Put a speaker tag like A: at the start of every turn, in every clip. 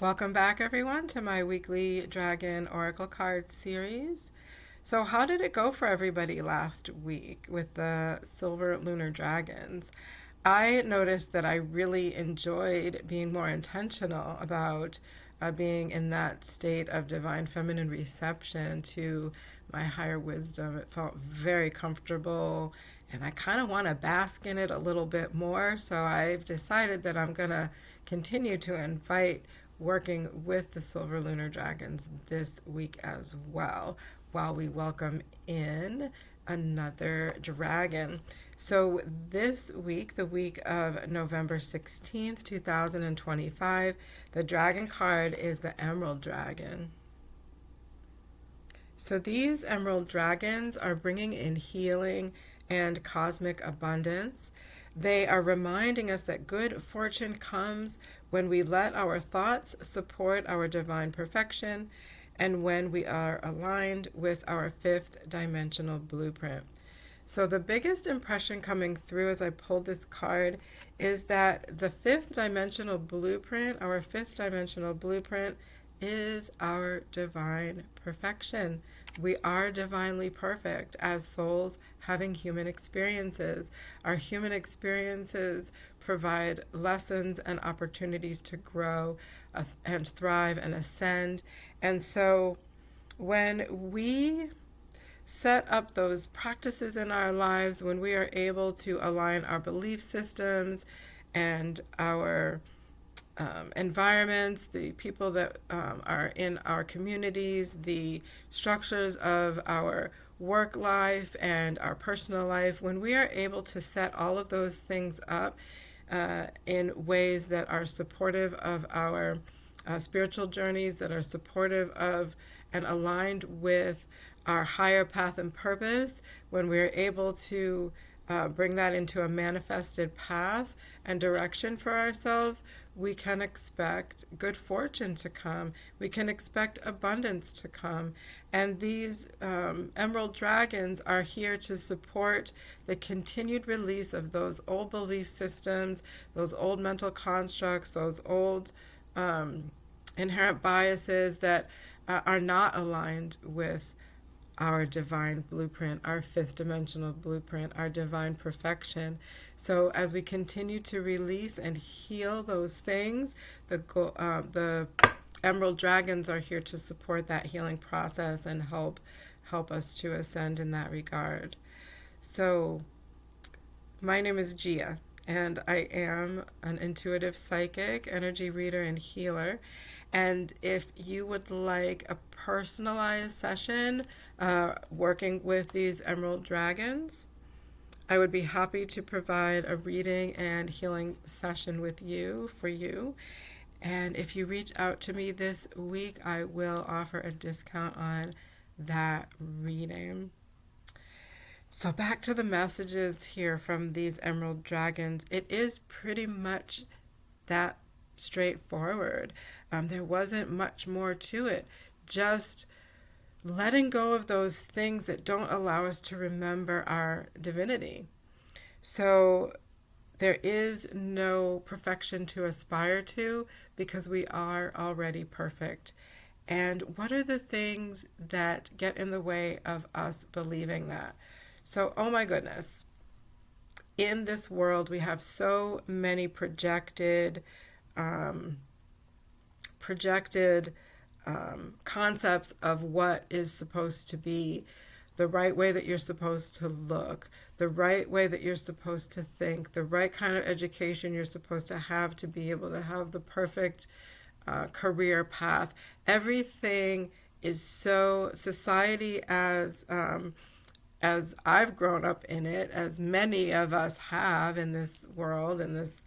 A: Welcome back, everyone, to my weekly Dragon Oracle card series. So, how did it go for everybody last week with the Silver Lunar Dragons? I noticed that I really enjoyed being more intentional about being in that state of divine feminine reception to my higher wisdom. It felt very comfortable, and I kind of want to bask in it a little bit more. So, I've decided that I'm going to continue to invite working with the Silver Lunar Dragons this week as well, while we welcome in another dragon. So, this week, the week of November 16th, 2025, the dragon card is the Emerald Dragon. So, these Emerald Dragons are bringing in healing and cosmic abundance. They are reminding us that good fortune comes when we let our thoughts support our divine perfection and when we are aligned with our fifth dimensional blueprint. So, the biggest impression coming through as I pulled this card is that the fifth dimensional blueprint, our fifth dimensional blueprint, is our divine perfection. We are divinely perfect as souls having human experiences. Our human experiences provide lessons and opportunities to grow and thrive and ascend. And so when we set up those practices in our lives, when we are able to align our belief systems and our environments, the people that are in our communities, the structures of our work life and our personal life, when we are able to set all of those things up in ways that are supportive of our spiritual journeys, that are supportive of and aligned with our higher path and purpose, when we're able to bring that into a manifested path and direction for ourselves, we can expect good fortune to come. We can expect abundance to come. And these emerald dragons are here to support the continued release of those old belief systems, those old mental constructs, those old inherent biases that are not aligned with our divine blueprint, our fifth dimensional blueprint, our divine perfection. So as we continue to release and heal those things, the emerald dragons are here to support that healing process and help us to ascend in that regard. So my name is Gia, and I am an intuitive psychic, energy reader, and healer. And if you would like a personalized session working with these emerald dragons, I would be happy to provide a reading and healing session with you for you. And if you reach out to me this week, I will offer a discount on that reading. So back to the messages here from these emerald dragons. It is pretty much that straightforward. There wasn't much more to it. Just letting go of those things that don't allow us to remember our divinity. So there is no perfection to aspire to because we are already perfect. And what are the things that get in the way of us believing that? So, oh my goodness, in this world we have so many projected concepts of what is supposed to be the right way that you're supposed to look, the right way that you're supposed to think, the right kind of education you're supposed to be able to have the perfect career path. Everything is so, society as I've grown up in it, as many of us have in this world, in this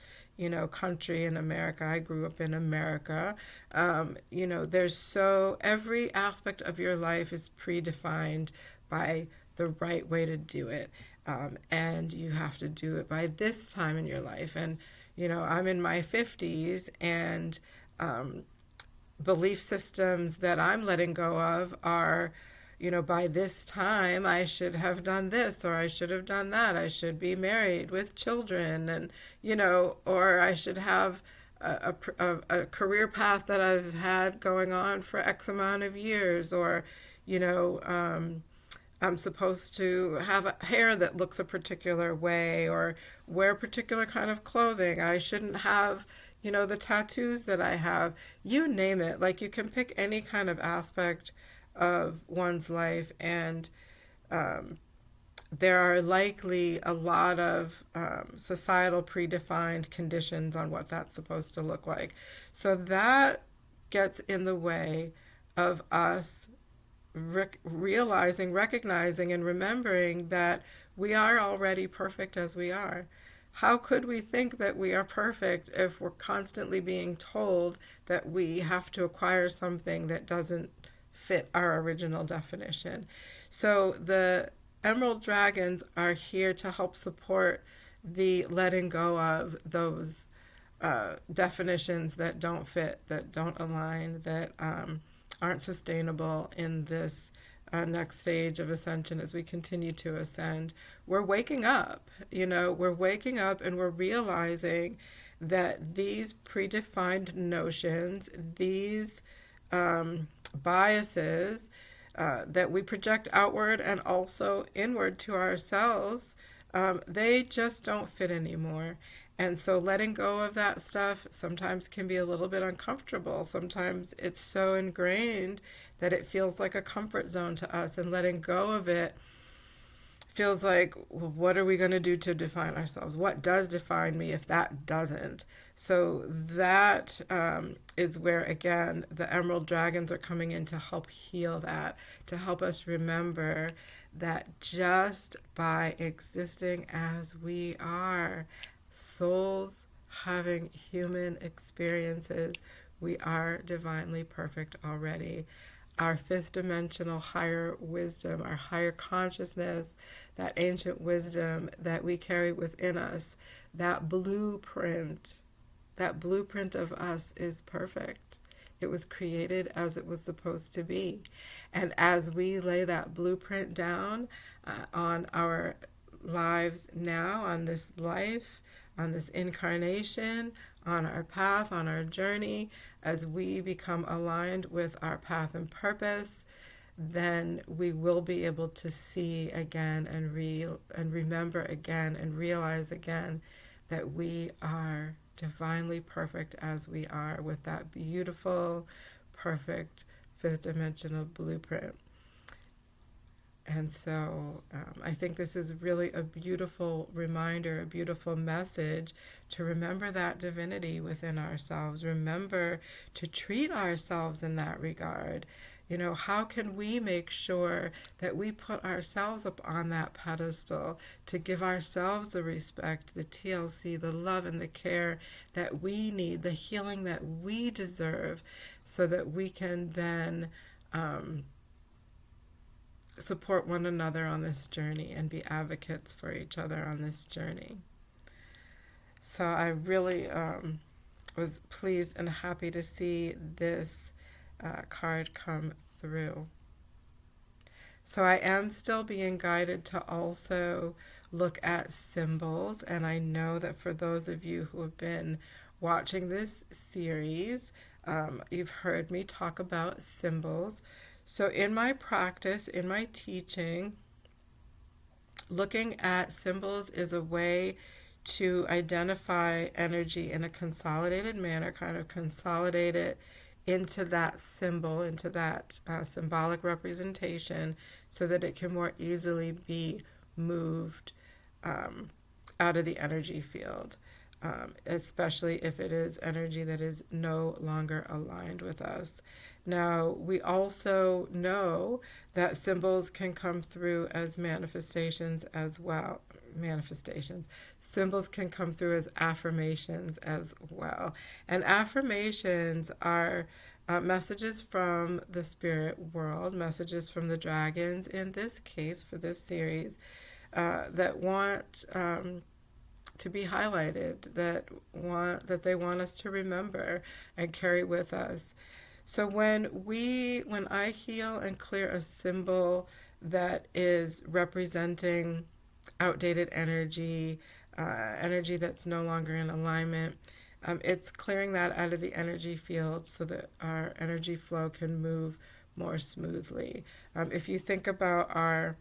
A: country in America. I grew up in America. There's every aspect of your life is predefined by the right way to do it. And you have to do it by this time in your life. And, I'm in my 50s, and belief systems that I'm letting go of are, by this time I should have done this or I should have done that. I should be married with children and, or I should have a career path that I've had going on for X amount of years, or, you know, I'm supposed to have a hair that looks a particular way or wear a particular kind of clothing. I shouldn't have, you know, the tattoos that I have. You name it. Like, you can pick any kind of aspect of one's life, and there are likely a lot of societal predefined conditions on what that's supposed to look like. So that gets in the way of us realizing, recognizing, and remembering that we are already perfect as we are. How could we think that we are perfect if we're constantly being told that we have to acquire something that doesn't fit our original definition? So the Emerald Dragons are here to help support the letting go of those definitions that don't fit, that don't align, that aren't sustainable in this next stage of ascension as we continue to ascend. We're waking up, you know, we're waking up and we're realizing that these predefined notions, these biases that we project outward and also inward to ourselves, they just don't fit anymore. And so letting go of that stuff sometimes can be a little bit uncomfortable. Sometimes it's so ingrained that it feels like a comfort zone to us, and letting go of it feels like, well, what are we going to do to define ourselves? What does define me if that doesn't? So that is where, again, the Emerald Dragons are coming in to help heal that, to help us remember that just by existing as we are, souls having human experiences, we are divinely perfect already. Our fifth dimensional higher wisdom, our higher consciousness, that ancient wisdom that we carry within us, that blueprint of us is perfect. It was created as it was supposed to be. And as we lay that blueprint down on our lives now, on this life, on this incarnation, on our path, on our journey, as we become aligned with our path and purpose, then we will be able to see again and remember again and realize again that we are divinely perfect as we are, with that beautiful, perfect fifth dimensional blueprint. And so I think this is really a beautiful reminder, a beautiful message to remember that divinity within ourselves. Remember to treat ourselves in that regard. You know, how can we make sure that we put ourselves up on that pedestal to give ourselves the respect, the TLC, the love and the care that we need, the healing that we deserve, so that we can then support one another on this journey and be advocates for each other on this journey. So I really was pleased and happy to see this card come through. So I am still being guided to also look at symbols, and I know that for those of you who have been watching this series, you've heard me talk about symbols. So in my practice, in my teaching, looking at symbols is a way to identify energy in a consolidated manner, kind of consolidate it into that symbol, into that symbolic representation, so that it can more easily be moved out of the energy field, especially if it is energy that is no longer aligned with us. Now, we also know that symbols can come through as manifestations as well. Symbols can come through as affirmations as well. And affirmations are messages from the spirit world, messages from the dragons, in this case, for this series, that want to be highlighted, that they want us to remember and carry with us. So when I heal and clear a symbol that is representing outdated energy, energy that's no longer in alignment, It's clearing that out of the energy field so that our energy flow can move more smoothly. If you think about our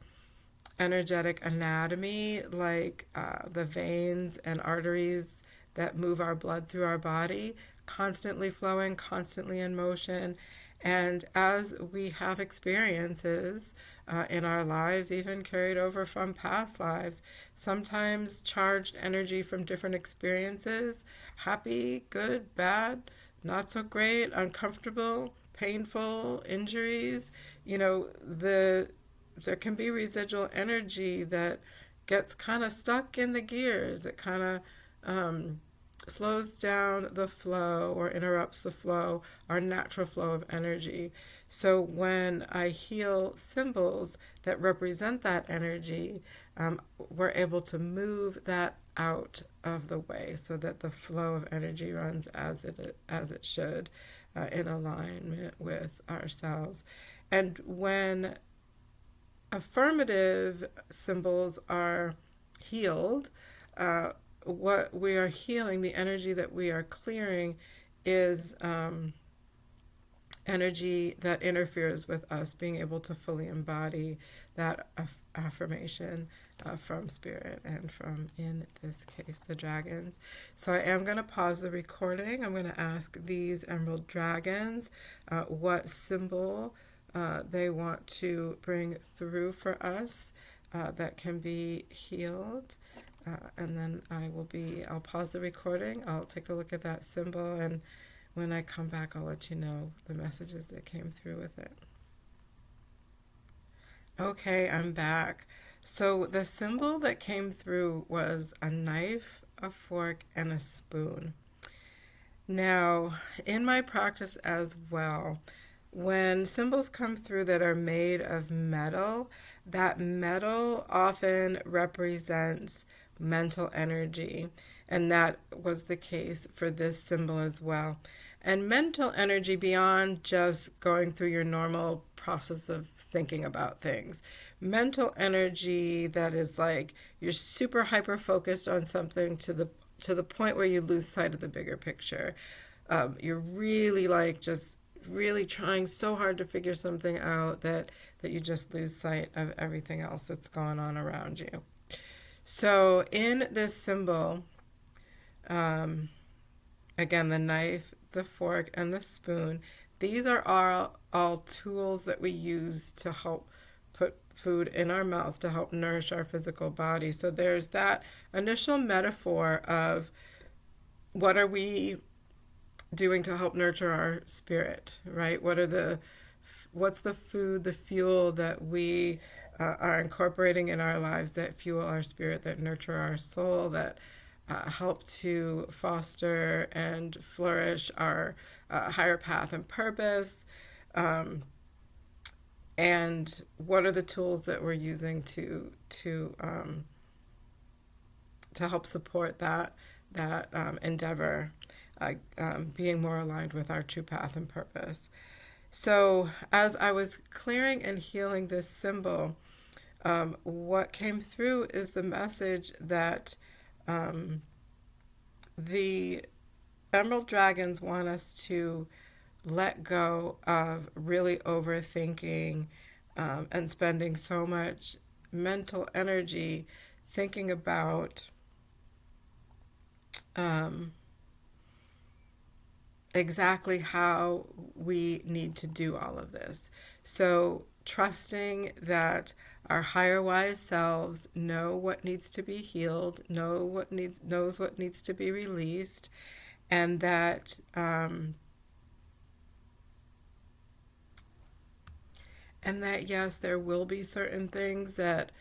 A: energetic anatomy, like the veins and arteries that move our blood through our body, constantly flowing, constantly in motion. And as we have experiences in our lives, even carried over from past lives, sometimes charged energy from different experiences, happy, good, bad, not so great, uncomfortable, painful, injuries, there can be residual energy that gets kind of stuck in the gears. It kind of slows down the flow or interrupts the flow, our natural flow of energy. So when I heal symbols that represent that energy, we're able to move that out of the way so that the flow of energy runs as it should, in alignment with ourselves. And when affirmative symbols are healed, what we are healing, the energy that we are clearing, is energy that interferes with us being able to fully embody that affirmation from spirit and from, in this case, the dragons. So I am going to pause the recording. I'm going to ask these emerald dragons what symbol they want to bring through for us that can be healed. And then I'll pause the recording. I'll take a look at that symbol, and when I come back, I'll let you know the messages that came through with it. Okay, I'm back. So the symbol that came through was a knife, a fork, and a spoon. Now, in my practice as well, when symbols come through that are made of metal, that metal often represents mental energy, and that was the case for this symbol as well. And mental energy beyond just going through your normal process of thinking about things. Mental energy that is like you're super hyper focused on something to the point where you lose sight of the bigger picture. You're really like just really trying so hard to figure something out that you just lose sight of everything else that's going on around you. So in this symbol, again, the knife, the fork, and the spoon, these are all tools that we use to help put food in our mouths, to help nourish our physical body. So there's that initial metaphor of what are we doing to help nurture our spirit, right? What's the food, the fuel that we are incorporating in our lives that fuel our spirit, that nurture our soul, that help to foster and flourish our higher path and purpose, and what are the tools that we're using to help support that endeavor, being more aligned with our true path and purpose. So as I was clearing and healing this symbol, what came through is the message that the Emerald Dragons want us to let go of really overthinking and spending so much mental energy thinking about exactly how we need to do all of this. So trusting that our higher wise selves know what needs to be healed, knows what needs to be released, and that yes, there will be certain things that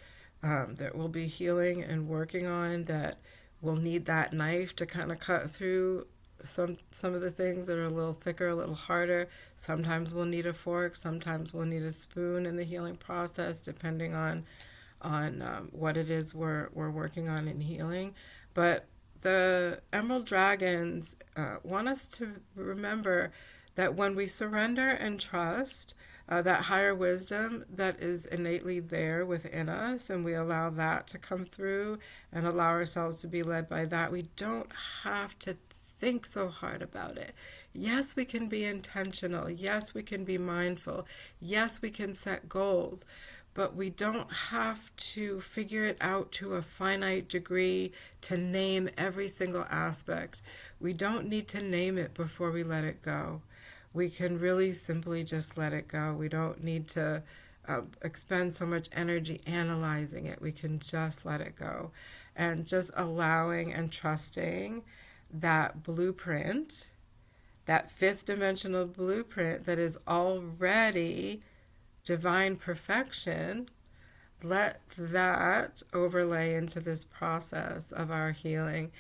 A: we'll be healing and working on, that we'll need that knife to kind of cut through some of the things that are a little thicker, a little harder. Sometimes we'll need a fork, sometimes we'll need a spoon in the healing process, depending on what it is we're working on in healing. But the Emerald Dragons want us to remember that when we surrender and trust that higher wisdom that is innately there within us, and we allow that to come through and allow ourselves to be led by that, we don't have to think so hard about it. Yes, we can be intentional. Yes, we can be mindful. Yes, we can set goals. But we don't have to figure it out to a finite degree to name every single aspect. We don't need to name it before we let it go. We can really simply just let it go. We don't need to expend so much energy analyzing it. We can just let it go. And just allowing and trusting that blueprint, that fifth dimensional blueprint that is already divine perfection, let that overlay into this process of our healing.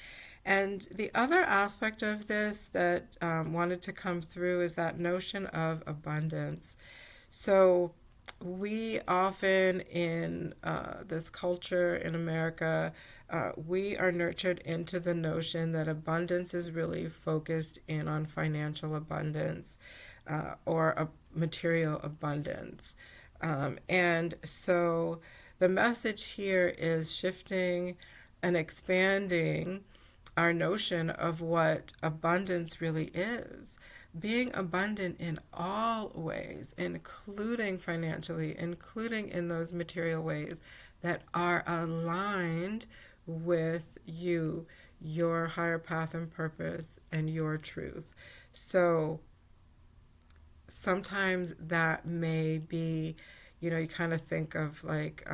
A: And the other aspect of this that wanted to come through is that notion of abundance. So we often in this culture in America, we are nurtured into the notion that abundance is really focused in on financial abundance or a material abundance. And so the message here is shifting and expanding our notion of what abundance really is. Being abundant in all ways, including financially, including in those material ways that are aligned with you, your higher path and purpose, and your truth. So sometimes that may be, you kind of think of like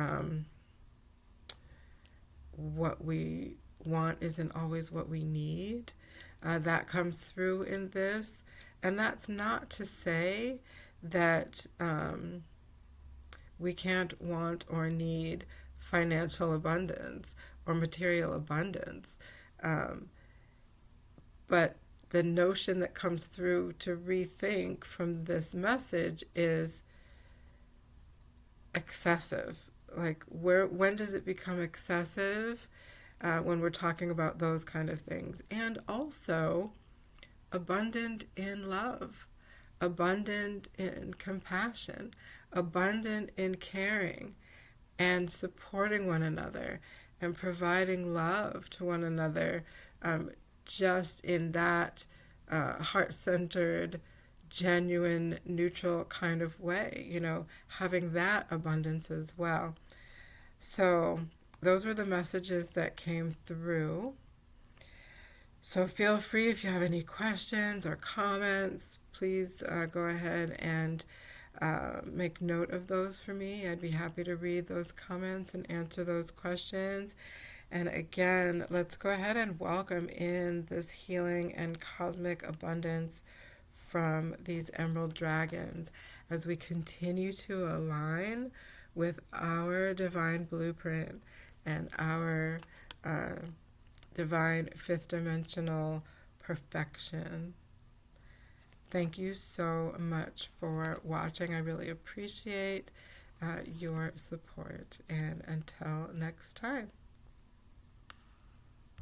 A: what we want isn't always what we need. That comes through in this. And that's not to say that we can't want or need financial abundance or material abundance. But the notion that comes through to rethink from this message is excessive. Like, when does it become excessive when we're talking about those kind of things? And also abundant in love, abundant in compassion, abundant in caring and supporting one another and providing love to one another, just in that heart-centered, genuine, neutral kind of way, having that abundance as well. So those were the messages that came through. So feel free, if you have any questions or comments, please go ahead and make note of those for me. I'd be happy to read those comments and answer those questions. And again, let's go ahead and welcome in this healing and cosmic abundance from these emerald dragons as we continue to align with our divine blueprint and our divine fifth dimensional perfection. Thank you so much for watching. I really appreciate your support. And until next time.